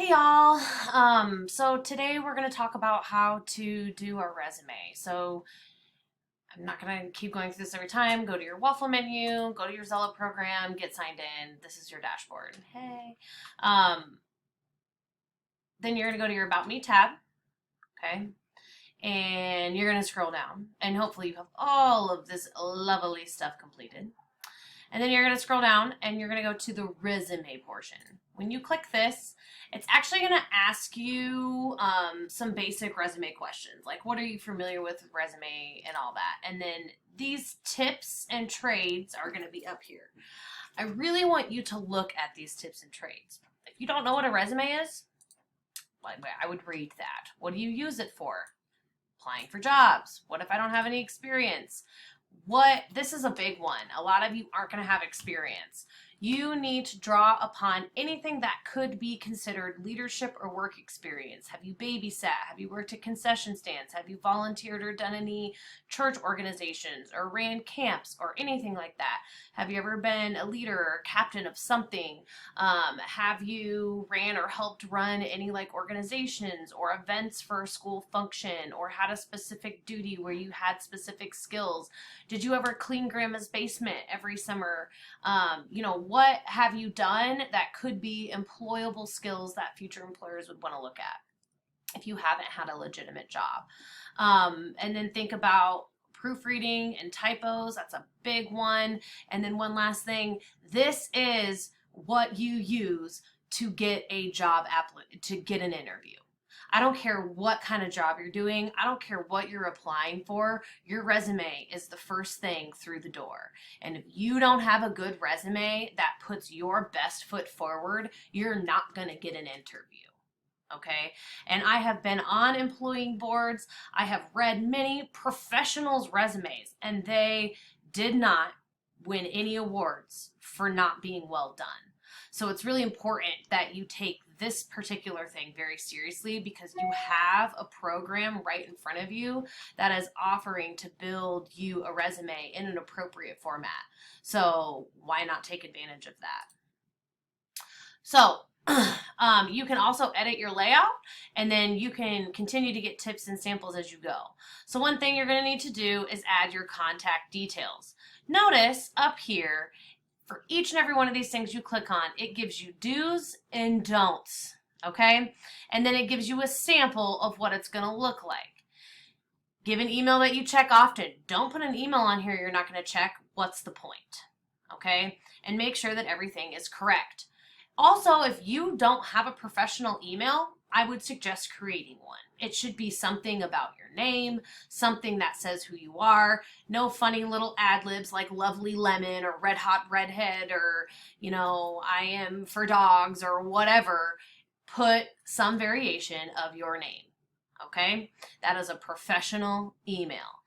Hey y'all. So today we're going to talk about how to do a resume. So I'm not going to keep going through this every time. Go to your waffle menu, go to your Xello program, get signed in. This is your dashboard. Hey. Um, then you're going to go to your About Me tab, okay? And you're going to scroll down, and hopefully you have all of this lovely stuff completed. And then you're going to scroll down and you're going to go to the resume portion. When you click this, it's actually going to ask you some basic resume questions, like what are you familiar with resume and all that. And then these tips and trades are going to be up here. I really want you to look at these tips and trades. If you don't know what a resume is, I would read that. What do you use it for? Applying for jobs. What if I don't have any experience? This is a big one. A lot of you aren't going to have experience. You need to draw upon anything that could be considered leadership or work experience. Have you babysat? Have you worked at concession stands? Have you volunteered or done any church organizations or ran camps or anything like that? Have you ever been a leader or captain of something? Have you ran or helped run any like organizations or events for a school function or had a specific duty where you had specific skills? Did you ever clean grandma's basement every summer? What have you done that could be employable skills that future employers would want to look at if you haven't had a legitimate job? And then think about proofreading and typos. That's a big one. And then one last thing, this is what you use to get a job to get an interview. I don't care what kind of job you're doing. I don't care what you're applying for. Your resume is the first thing through the door. And if you don't have a good resume that puts your best foot forward, you're not going to get an interview. Okay? And I have been on employing boards. I have read many professionals' resumes, and they did not win any awards for not being well done. So it's really important that you take this particular thing very seriously because you have a program right in front of you that is offering to build you a resume in an appropriate format. So why not take advantage of that? So you can also edit your layout, and then you can continue to get tips and samples as you go. So one thing you're going to need to do is add your contact details. Notice up here, for each and every one of these things you click on, it gives you do's and don'ts, okay? And then it gives you a sample of what it's going to look like. Give an email that you check often. Don't put an email on here you're not going to check. What's the point, okay? And make sure that everything is correct. Also, if you don't have a professional email, I would suggest creating one. It should be something about your name, something that says who you are, no funny little ad libs like Lovely Lemon or Red Hot Redhead or, I am for dogs or whatever. Put some variation of your name, okay? That is a professional email.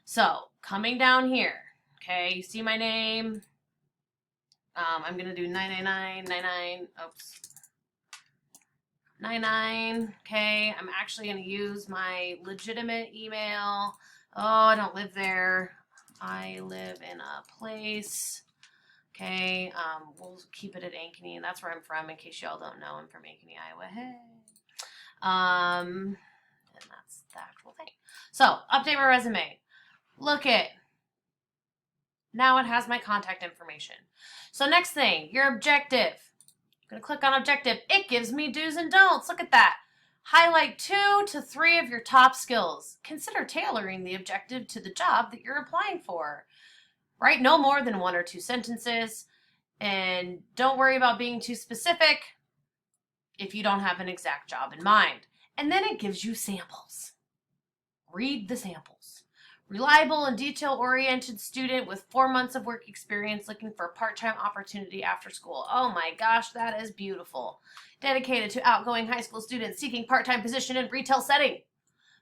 So, coming down here, okay, you see my name. I'm going to do 999, oops. 99, okay, I'm actually going to use my legitimate email. Oh, I don't live there. I live in a place. Okay, we'll keep it at Ankeny, and that's where I'm from, in case y'all don't know. I'm from Ankeny, Iowa. Hey. And that's the actual thing. So, update my resume. Look it. Now it has my contact information. So next thing, your objective. I'm going to click on objective. It gives me do's and don'ts. Look at that. Highlight 2 to 3 of your top skills. Consider tailoring the objective to the job that you're applying for. Write no more than 1 or 2 sentences. And don't worry about being too specific if you don't have an exact job in mind. And then it gives you samples. Read the samples. Reliable and detail-oriented student with 4 months of work experience looking for a part-time opportunity after school. Oh my gosh, that is beautiful. Dedicated to outgoing high school students seeking part-time position in retail setting.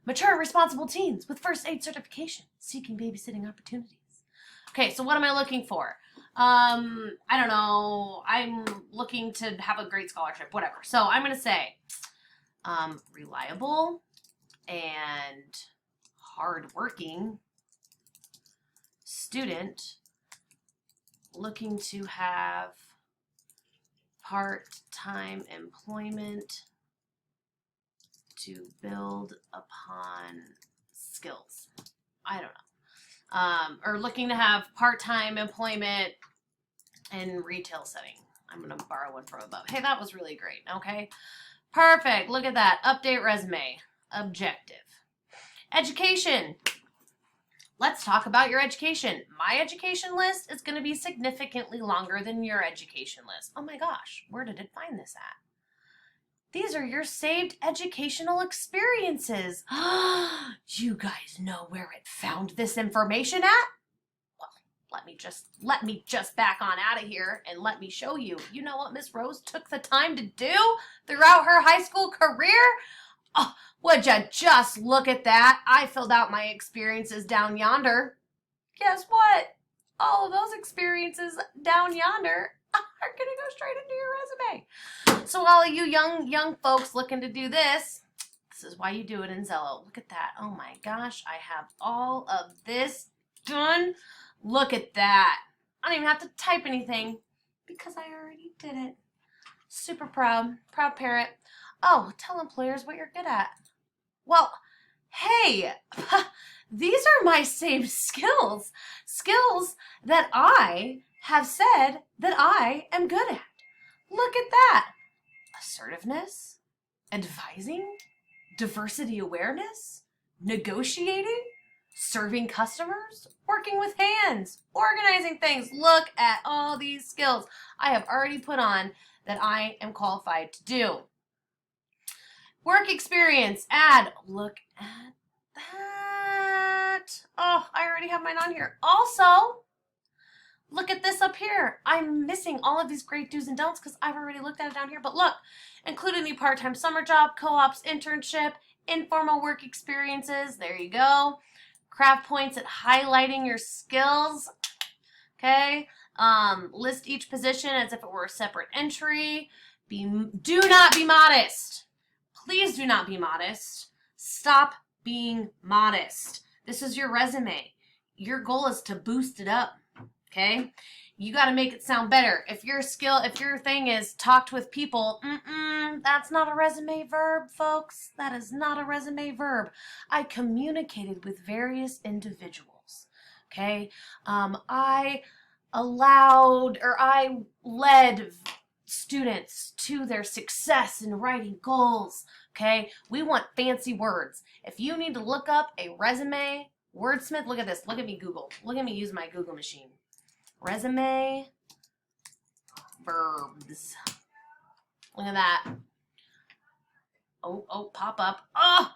Mature, responsible teens with first aid certification seeking babysitting opportunities. Okay, so what am I looking for? I don't know. I'm looking to have a great scholarship, whatever. So I'm going to say reliable and hardworking student looking to have part-time employment to build upon skills. I don't know. Or looking to have part-time employment in retail setting. I'm going to borrow one from above. Hey, that was really great. Okay. Perfect. Look at that. Update resume. Objective. Education. Let's talk about your education. My education list is going to be significantly longer than your education list. Oh my gosh, where did it find this at? These are your saved educational experiences. You guys know where it found this information at? Well, let me just back on out of here and let me show you. You know what Miss Rose took the time to do throughout her high school career? Oh, would you just look at that? I filled out my experiences down yonder. Guess what? All of those experiences down yonder are going to go straight into your resume. So all of you young folks looking to do this is why you do it in Xello. Look at that. Oh my gosh, I have all of this done. Look at that. I don't even have to type anything because I already did it. Super proud. Proud parent. Oh, tell employers what you're good at. Well, hey, these are my saved skills. Skills that I have said that I am good at. Look at that. Assertiveness, advising, diversity awareness, negotiating, serving customers, working with hands, organizing things. Look at all these skills I have already put on that I am qualified to do. Work experience, add, look at that. Oh, I already have mine on here. Also, look at this up here. I'm missing all of these great do's and don'ts because I've already looked at it down here. But look, include any part-time summer job, co-ops, internship, informal work experiences. There you go. Craft points at highlighting your skills. Okay. List each position as if it were a separate entry. Do not be modest. Please do not be modest. Stop being modest. This is your resume. Your goal is to boost it up, okay? You got to make it sound better. If your thing is talked with people, that's not a resume verb, folks. That is not a resume verb. I communicated with various individuals, okay? I led students to their success in writing goals, okay? We want fancy words. If you need to look up a resume, wordsmith, look at this. Look at me Google. Look at me use my Google machine. Resume verbs. Look at that. Oh, pop up. Oh,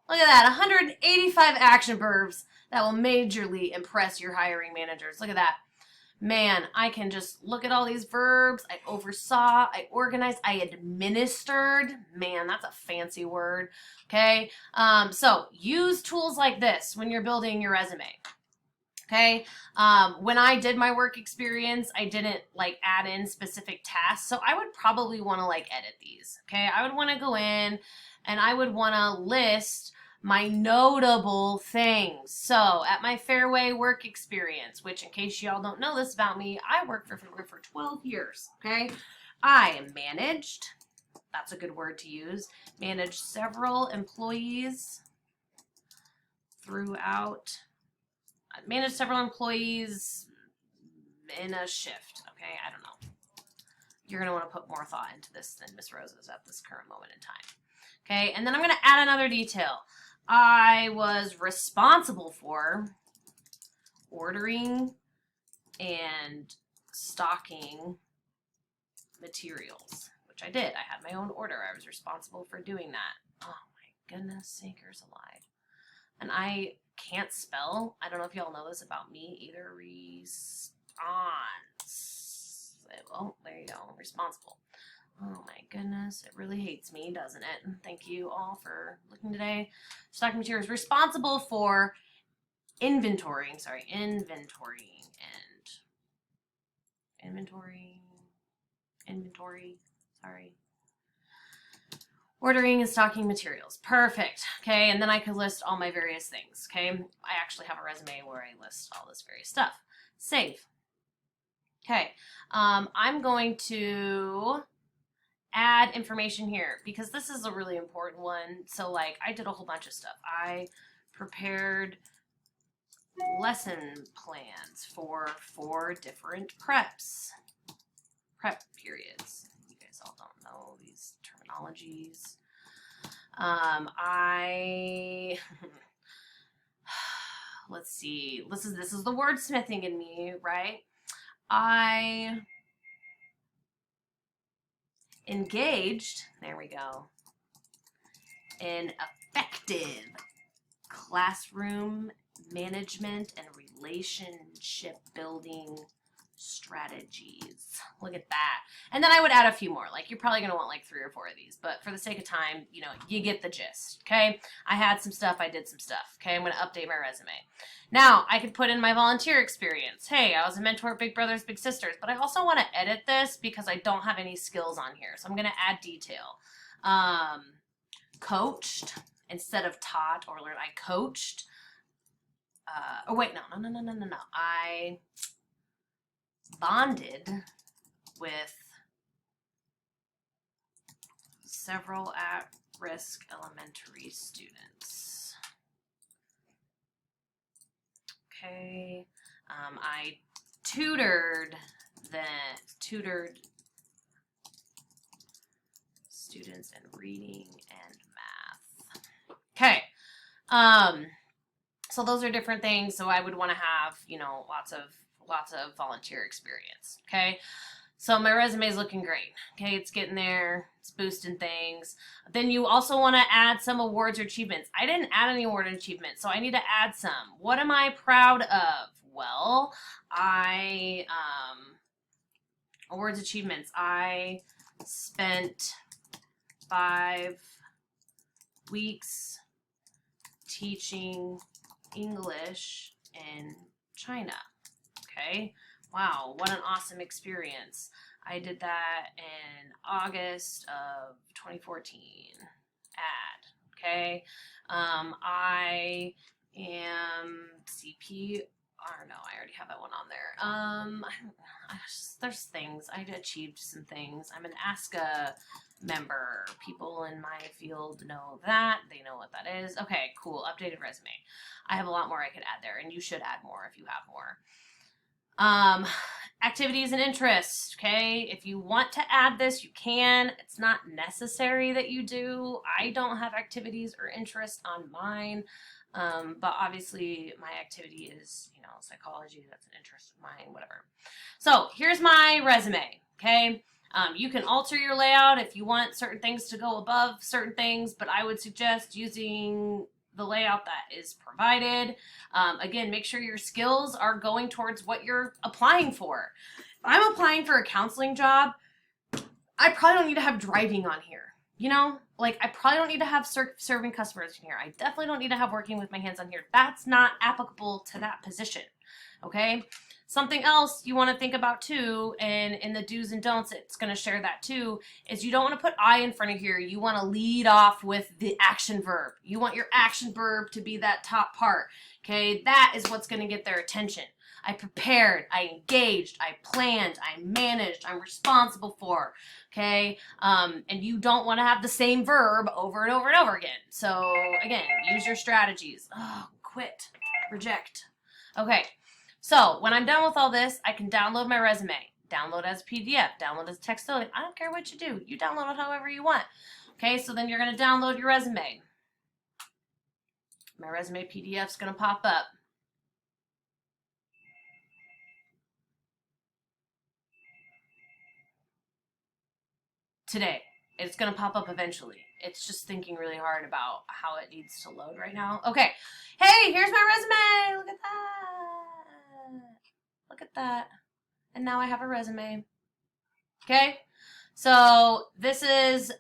look at that. 185 action verbs that will majorly impress your hiring managers. Look at that. Man, I can just look at all these verbs. I oversaw, I organized, I administered. Man, that's a fancy word. Okay. So use tools like this when you're building your resume. Okay. When I did my work experience, I didn't add in specific tasks. So I would probably want to edit these. Okay. I would want to go in and I would want to list my notable things. So at my Fairway work experience, which in case y'all don't know this about me, I worked for Fairway for 12 years, okay? I managed, that's a good word to use, managed several employees in a shift, okay? I don't know. You're gonna wanna put more thought into this than Miss Rose is at this current moment in time. Okay, and then I'm gonna add another detail. I was responsible for ordering and stocking materials, which I did. I had my own order. I was responsible for doing that. Oh my goodness, sakers alive. And I can't spell. I don't know if y'all know this about me either. Response. Oh, there you go. Responsible. Oh my goodness, it really hates me, doesn't it? Thank you all for looking today. Stocking materials, responsible for inventorying, ordering and stocking materials. Perfect. Okay, and then I could list all my various things. Okay, I actually have a resume where I list all this various stuff. Save. Okay, I'm going to add information here because this is a really important one. So like I did a whole bunch of stuff. I prepared lesson plans for 4 different prep periods. You guys all don't know these terminologies. Let's see. This is the wordsmithing in me, right? I engaged, there we go, in effective classroom management and relationship building strategies. Look at that. And then I would add a few more. Like you're probably going to want like 3 or 4 of these, but for the sake of time, you know, you get the gist. Okay. I had some stuff. I did some stuff. Okay. I'm going to update my resume. Now I could put in my volunteer experience. Hey, I was a mentor at Big Brothers Big Sisters, but I also want to edit this because I don't have any skills on here. So I'm going to add detail. Coached instead of taught or learned. I coached. Oh wait, no. I bonded with several at-risk elementary students. Okay. I tutored students in reading and math. Okay. So those are different things. So I would want to have, you know, lots of volunteer experience. Okay. So my resume is looking great. Okay. It's getting there. It's boosting things. Then you also want to add some awards or achievements. I didn't add any award and achievements, so I need to add some. What am I proud of? Well, awards, achievements. I spent 5 weeks teaching English in China. Okay. Wow. What an awesome experience. I did that in August of 2014. Okay. I am CP. Or no, I already have that one on there. There's things. I achieved some things. I'm an ASCA member. People in my field know that. They know what that is. Okay, cool. Updated resume. I have a lot more I could add there, and you should add more if you have more. Activities and interests. Okay, if you want to add this, you can. It's not necessary that you do. I don't have activities or interests on mine. But obviously my activity is, you know, psychology. That's an interest of mine, whatever. So here's my resume. Okay. You can alter your layout if you want certain things to go above certain things, but I would suggest using the layout that is provided. Again, make sure your skills are going towards what you're applying for. If I'm applying for a counseling job, I probably don't need to have driving on here. You know, like I probably don't need to have serving customers in here. I definitely don't need to have working with my hands on here. That's not applicable to that position. Okay. Something else you want to think about too, and in the do's and don'ts, it's going to share that too, is you don't want to put I in front of here. You want to lead off with the action verb. You want your action verb to be that top part. Okay. That is what's going to get their attention. I prepared, I engaged, I planned, I managed, I'm responsible for, okay? And you don't want to have the same verb over and over and over again. So again, use your strategies. Oh, quit, reject. Okay, so when I'm done with all this, I can download my resume. Download as a PDF, download as text only. I don't care what you do. You download it however you want. Okay, so then you're going to download your resume. My resume PDF is going to pop up. Today. It's going to pop up eventually. It's just thinking really hard about how it needs to load right now. Okay. Hey, here's my resume. Look at that. Look at that. And now I have a resume. Okay. So this is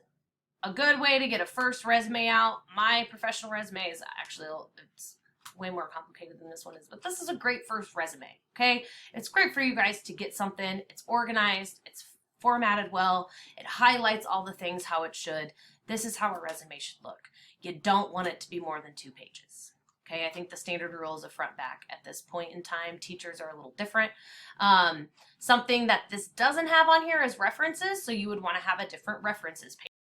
a good way to get a first resume out. My professional resume is actually, it's way more complicated than this one is, but this is a great first resume. Okay. It's great for you guys to get something. It's organized. It's formatted well. It highlights all the things how it should. This is how a resume should look. You don't want it to be more than 2 pages. Okay, I think the standard rule is a front back at this point in time. Teachers are a little different. Something that this doesn't have on here is references, so you would want to have a different references page.